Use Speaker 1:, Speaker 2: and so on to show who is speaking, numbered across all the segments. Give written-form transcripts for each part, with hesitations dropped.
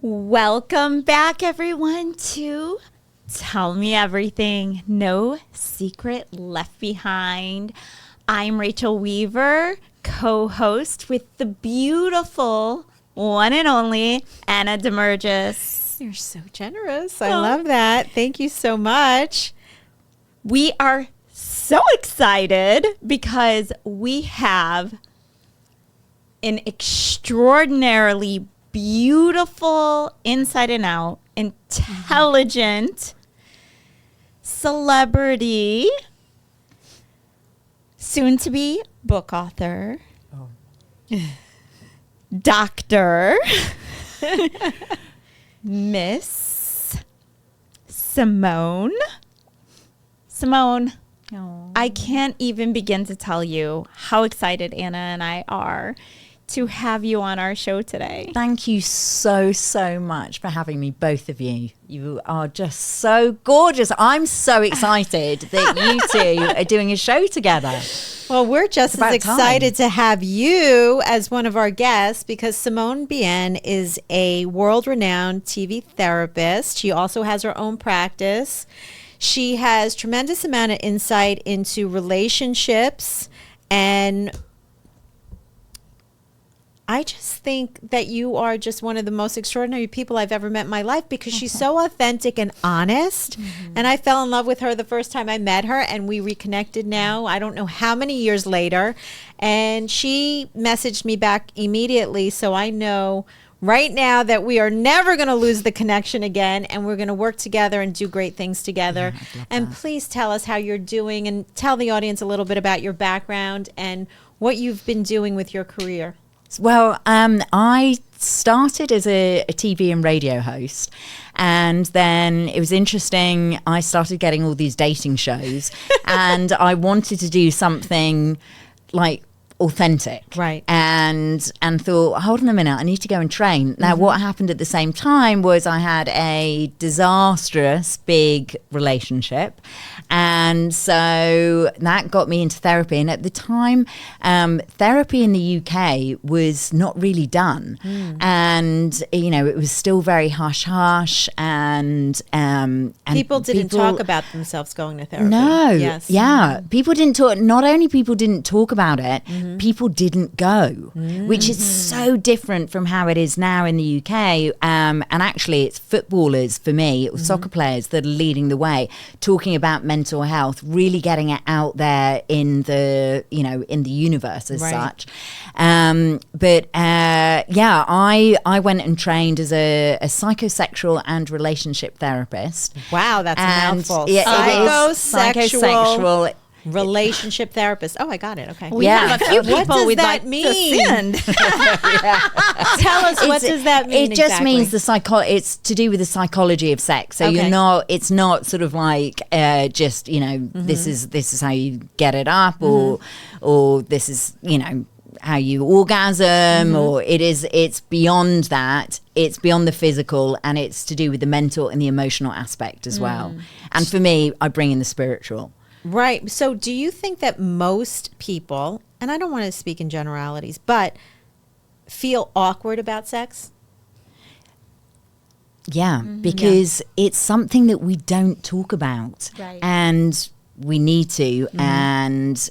Speaker 1: Welcome back, everyone, to Tell Me Everything, No Secret Left Behind. I'm Rachel Weaver, co-host with the beautiful one and only Anna Demergis.
Speaker 2: You're so generous. I love that. Thank you so much.
Speaker 1: We are so excited because we have an extraordinarily beautiful, inside and out, intelligent celebrity, soon to be book author, doctor, Miss Simone. Simone, I can't even begin to tell you how excited Anna and I are to have you on our show today.
Speaker 3: Thank you so much for having me, both of you. You are just so gorgeous. I'm so excited that you two are doing a show together.
Speaker 2: Well, we're just as excited to have you as one of our guests because Simone Bien is a world-renowned TV therapist. She also has her own practice. She has tremendous amount of insight into relationships, and I just think that you are just one of the most extraordinary people I've ever met in my life because she's so authentic and honest. And I fell in love with her the first time I met her, and we reconnected now, I don't know how many years later. And she messaged me back immediately, so I know right now that we are never going to lose the connection again, and we're going to work together and do great things together. And please tell us how you're doing and tell the audience a little bit about your background and what you've been doing with your career.
Speaker 3: Well, I started as a TV and radio host, and then it was interesting. I started getting all these dating shows, and I wanted to do something like authentic,
Speaker 2: right?
Speaker 3: And thought, hold on a minute, I need to go and train. Now, what happened at the same time was I had a disastrous big relationship, and so that got me into therapy. And at the time, therapy in the UK was not really done, and you know, it was still very hush hush, and
Speaker 2: people didn't talk about themselves going to therapy.
Speaker 3: No,
Speaker 2: yes,
Speaker 3: people didn't talk. Not only people didn't talk about it, people didn't go, which is so different from how it is now in the UK. And actually, it's footballers, for me, soccer players that are leading the way, talking about mental health, really getting it out there in the, you know, in the universe as such. I went and trained as a psychosexual and relationship therapist.
Speaker 2: Wow, that's a mouthful.
Speaker 3: Yeah, psychosexual
Speaker 2: relationship therapist. Oh, I got it. Okay.
Speaker 1: We have a few people we'd like
Speaker 2: mean?
Speaker 1: to send.
Speaker 2: Tell us, what does that mean?
Speaker 3: It just means it's to do with the psychology of sex. So it's not sort of like just, you know, this is how you get it up, or this is, you know, how you orgasm, or it's beyond that. It's beyond the physical, and it's to do with the mental and the emotional aspect as well. And for me, I bring in the spiritual.
Speaker 2: Right. So do you think that most people, and I don't want to speak in generalities, but feel awkward about sex?
Speaker 3: Yeah, because it's something that we don't talk about.
Speaker 1: Right.
Speaker 3: And we need to. And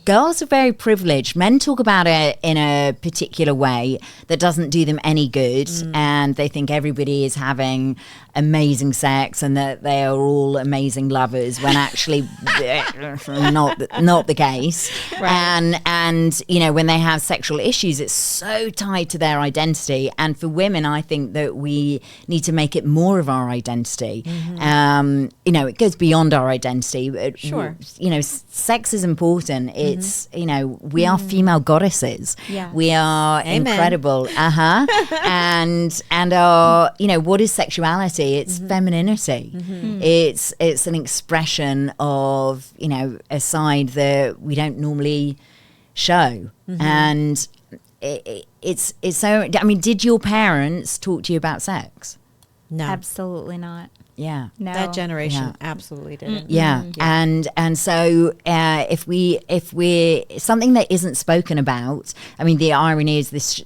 Speaker 3: girls are very privileged. Men talk about it in a particular way that doesn't do them any good. And they think everybody is having amazing sex and that they are all amazing lovers, when actually not the case. Right. And you know, when they have sexual issues, it's so tied to their identity. And for women, I think that we need to make it more of our identity. You know, it goes beyond our identity.
Speaker 2: Sure.
Speaker 3: You know, sex is important. It's, you know, we are female goddesses.
Speaker 1: Yeah.
Speaker 3: We are
Speaker 2: Amen.
Speaker 3: incredible. And our, you know, what is sexuality? It's femininity. It's an expression of, you know, a side that we don't normally show. And it's so, I mean, did your parents talk to you about sex?
Speaker 2: No.
Speaker 1: Absolutely not.
Speaker 3: Yeah.
Speaker 1: No.
Speaker 2: That generation
Speaker 3: Yeah.
Speaker 2: absolutely didn't.
Speaker 3: Yeah. And so if we're something that isn't spoken about, I mean, the irony is this,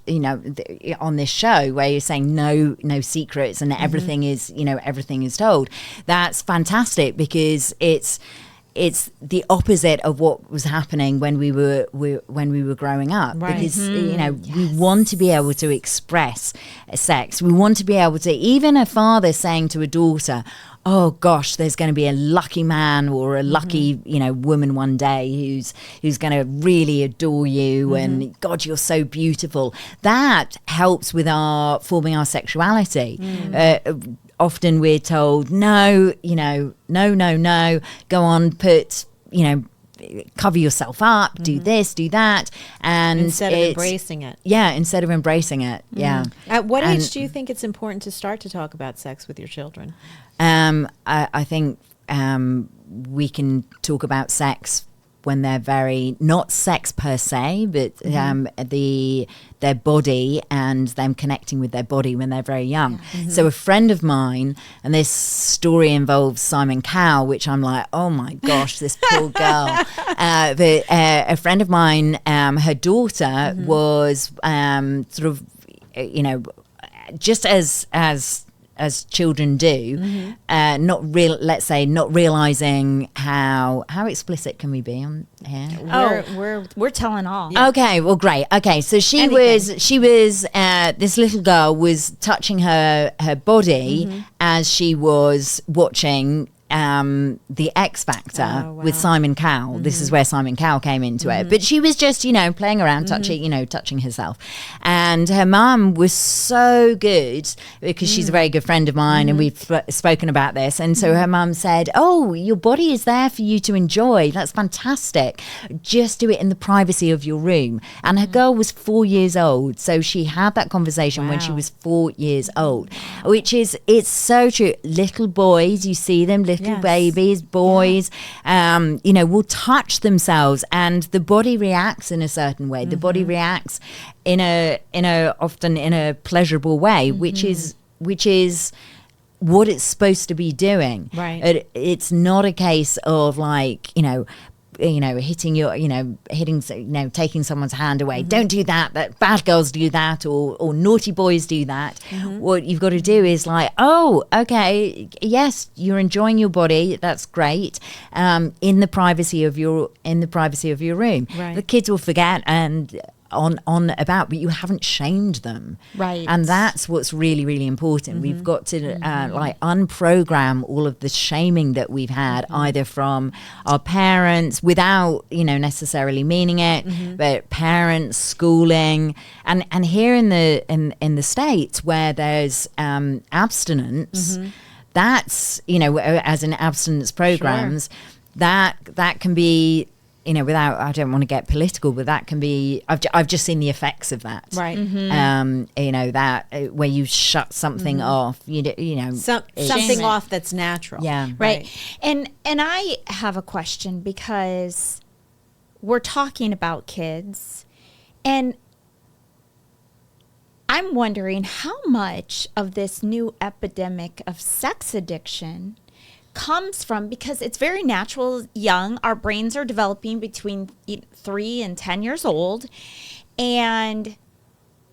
Speaker 3: on this show where you're saying no secrets and everything is, everything is told. That's fantastic because it's the opposite of what was happening when we were growing up.
Speaker 2: Right.
Speaker 3: Because we want to be able to express sex. We want to be able to, even a father saying to a daughter, oh gosh, there's going to be a lucky man or a lucky woman one day who's going to really adore you, and God, you're so beautiful. That helps with forming our sexuality. Often we're told, no, go on, cover yourself up, do this, do that. And
Speaker 2: instead of embracing it.
Speaker 3: Yeah, instead of embracing it. Yeah.
Speaker 2: At what age do you think it's important to start to talk about sex with your children?
Speaker 3: I think we can talk about sex when they're not sex per se, but their body and them connecting with their body when they're very young. So a friend of mine, and this story involves Simon Cowell, which I'm like, oh my gosh, this poor girl. But a friend of mine, her daughter was sort of, just as children do, not realizing how explicit can we be on here?
Speaker 1: We're telling all.
Speaker 3: Okay, well, great. Okay, so she was this little girl was touching her body as she was watching the X Factor with Simon Cowell. This is where Simon Cowell came into it. But she was just, playing around, touching herself. And her mum was so good, because she's a very good friend of mine, and we've spoken about this. And so her mum said, oh, your body is there for you to enjoy. That's fantastic. Just do it in the privacy of your room. And her girl was 4 years old. So she had that conversation when she was 4 years old, it's so true. Little boys, you see them, little babies, boys, will touch themselves, and the body reacts in a certain way. The body reacts often in a pleasurable way, which is what it's supposed to be doing.
Speaker 2: Right.
Speaker 3: It's not a case of taking someone's hand away. Don't do that. That bad girls do that, or naughty boys do that. What you've got to do is oh, okay, yes, you're enjoying your body. That's great. In the privacy of your room.
Speaker 2: Right.
Speaker 3: The kids will forget and on about, but you haven't shamed them.
Speaker 1: Right.
Speaker 3: And that's what's really, really important. We've got to unprogram all of the shaming that we've had, either from our parents without, necessarily meaning it, but parents, schooling, and here in the States where there's abstinence, that's, as in abstinence programs, that can be, without, I don't want to get political, but that can be, I've just seen the effects of that.
Speaker 2: Right.
Speaker 3: That where you shut something off,
Speaker 2: something off that's natural.
Speaker 3: Yeah.
Speaker 1: Right. And I have a question, because we're talking about kids, and I'm wondering how much of this new epidemic of sex addiction comes from, because it's very natural, young, our brains are developing between 3 and 10 years old, and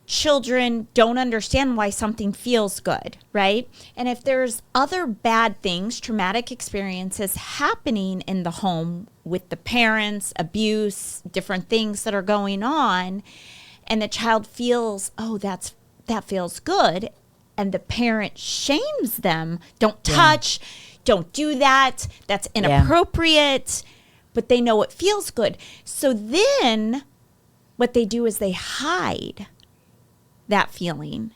Speaker 1: children don't understand why something feels good, right? And if there's other bad things, traumatic experiences happening in the home with the parents, abuse, different things that are going on, and the child feels, oh, that feels good, and the parent shames them, don't touch, don't do that, that's inappropriate, but they know it feels good. So then what they do is they hide that feeling,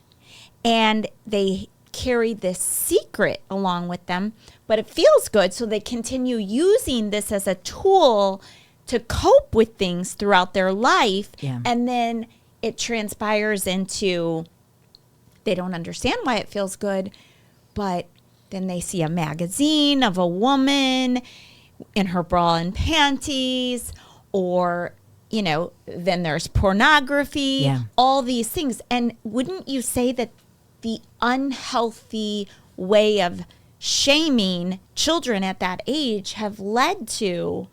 Speaker 1: and they carry this secret along with them, but it feels good, so they continue using this as a tool to cope with things throughout their life. And then it transpires into, they don't understand why it feels good, but then they see a magazine of a woman in her bra and panties, or, then there's pornography, all these things. And wouldn't you say that the unhealthy way of shaming children at that age have led to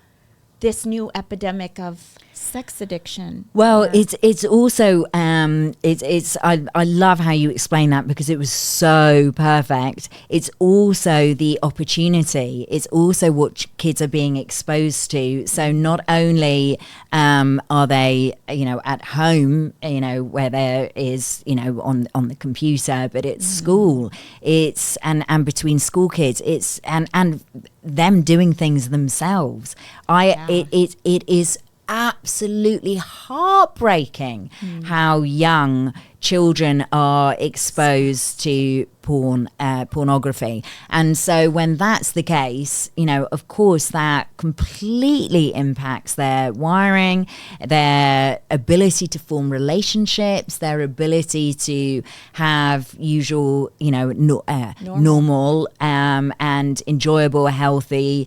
Speaker 1: this new epidemic of sex addiction.
Speaker 3: Well, it's also I love how you explain that, because it was so perfect. It's also the opportunity. It's also what kids are being exposed to. So not only are they, at home, where there is, on the computer, but it's school. It's and between school kids, it's and them doing things themselves. It is absolutely heartbreaking how young children are exposed to pornography. And so when that's the case, of course that completely impacts their wiring, their ability to form relationships, their ability to have usual, normal and enjoyable, healthy,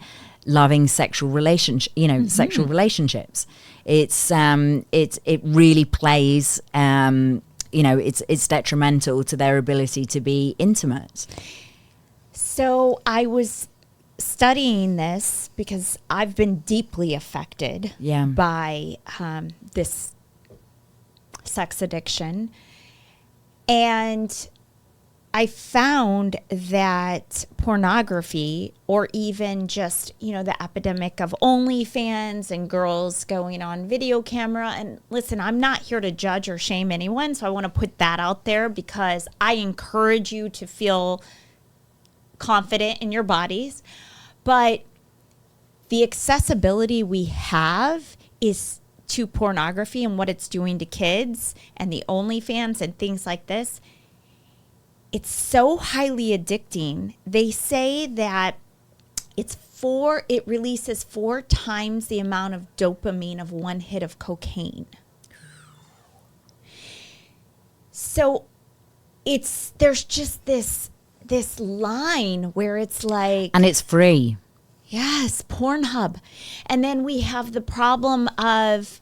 Speaker 3: loving sexual sexual relationships. It really plays, it's detrimental to their ability to be intimate.
Speaker 1: So I was studying this because I've been deeply affected by this sex addiction. And I found that pornography, or even just, the epidemic of OnlyFans and girls going on video camera. And listen, I'm not here to judge or shame anyone, so I want to put that out there, because I encourage you to feel confident in your bodies. But the accessibility we have is to pornography and what it's doing to kids, and the OnlyFans and things like this. It's so highly addicting. They say that it releases 4 times the amount of dopamine of one hit of cocaine. So there's just this line where it's like,
Speaker 3: and it's free.
Speaker 1: Yes, Pornhub. And then we have the problem of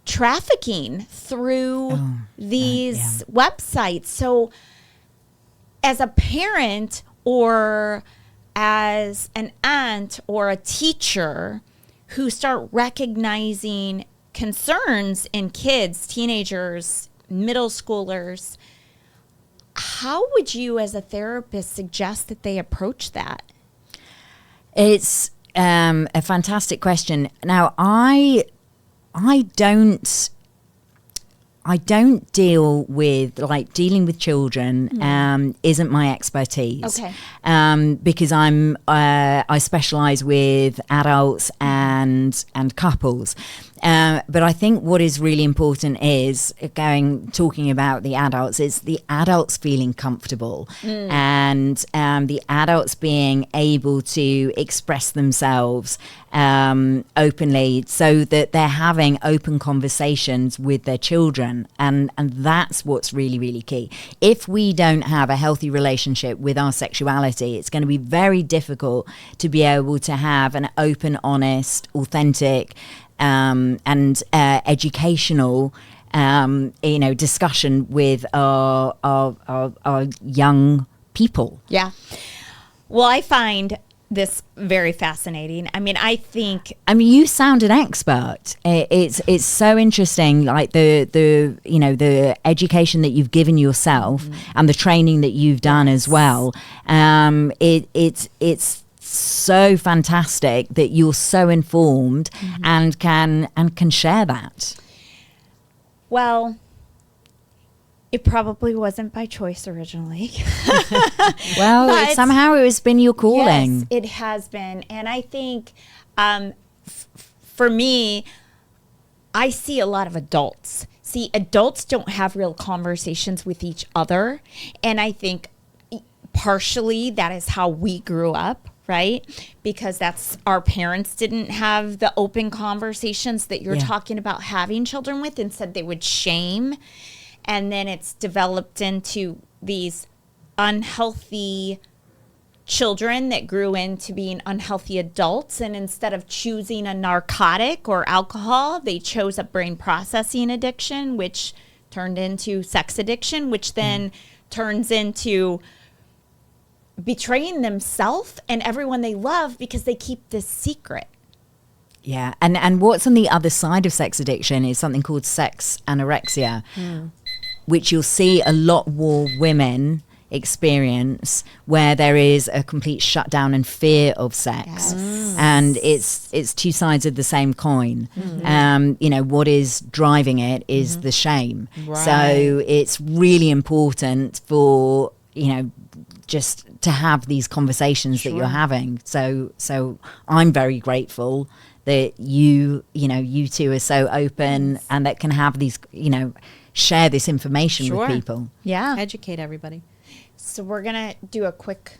Speaker 1: trafficking through these websites. So as a parent, or as an aunt or a teacher who start recognizing concerns in kids, teenagers, middle schoolers, how would you as a therapist suggest that they approach that?
Speaker 3: It's a fantastic question. Now, I don't deal with, dealing with children isn't my expertise.
Speaker 1: Okay.
Speaker 3: Because I specialize with adults and couples. But I think what is really important is talking about the adults, is the adults feeling comfortable and the adults being able to express themselves openly, so that they're having open conversations with their children. And that's what's really, really key. If we don't have a healthy relationship with our sexuality, it's going to be very difficult to be able to have an open, honest, authentic, and educational, discussion with our young people.
Speaker 1: Yeah. Well, I find this very fascinating. I mean,
Speaker 3: you sound an expert. It's so interesting, like the education that you've given yourself and the training that you've done as well. It's so fantastic that you're so informed and can share that.
Speaker 1: Well, it probably wasn't by choice originally.
Speaker 3: Well, somehow it has been your calling.
Speaker 1: Yes, it has been. And I think for me, I see a lot of adults. See, adults don't have real conversations with each other. And I think partially that is how we grew up, right? Because our parents didn't have the open conversations that you're talking about having children with. Instead, they would shame. And then it's developed into these unhealthy children that grew into being unhealthy adults. And instead of choosing a narcotic or alcohol, they chose a brain processing addiction, which turned into sex addiction, which then turns into betraying themselves and everyone they love because they keep this secret.
Speaker 3: Yeah, and what's on the other side of sex addiction is something called sex anorexia, which you'll see a lot more women experience, where there is a complete shutdown and fear of sex. And it's two sides of the same coin. You know, what is driving it is the shame. So it's really important for, you know, just to have these conversations that you're having. So I'm very grateful that you two are so open and that can have these, you know, share this information with people.
Speaker 1: Yeah.
Speaker 2: Educate everybody.
Speaker 1: So we're going to do a quick